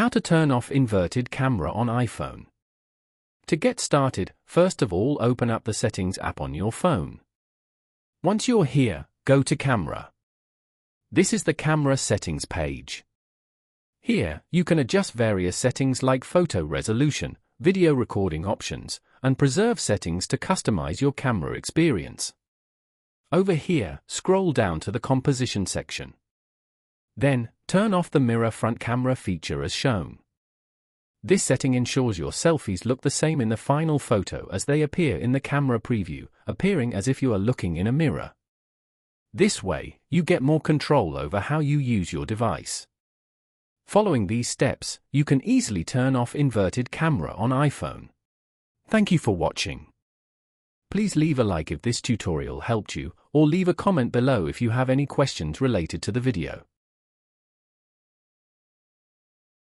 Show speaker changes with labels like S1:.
S1: How to turn off inverted camera on iPhone. To get started, first of all open up the Settings app on your phone. Once you're here, go to Camera. This is the camera settings page. Here, you can adjust various settings like photo resolution, video recording options, and preserve settings to customize your camera experience. Over here, scroll down to the composition section. Then, turn off the mirror front camera feature as shown. This setting ensures your selfies look the same in the final photo as they appear in the camera preview, appearing as if you are looking in a mirror. This way, you get more control over how you use your device. Following these steps, you can easily turn off inverted camera on iPhone. Thank you for watching. Please leave a like if this tutorial helped you, or leave a comment below if you have any questions related to the video.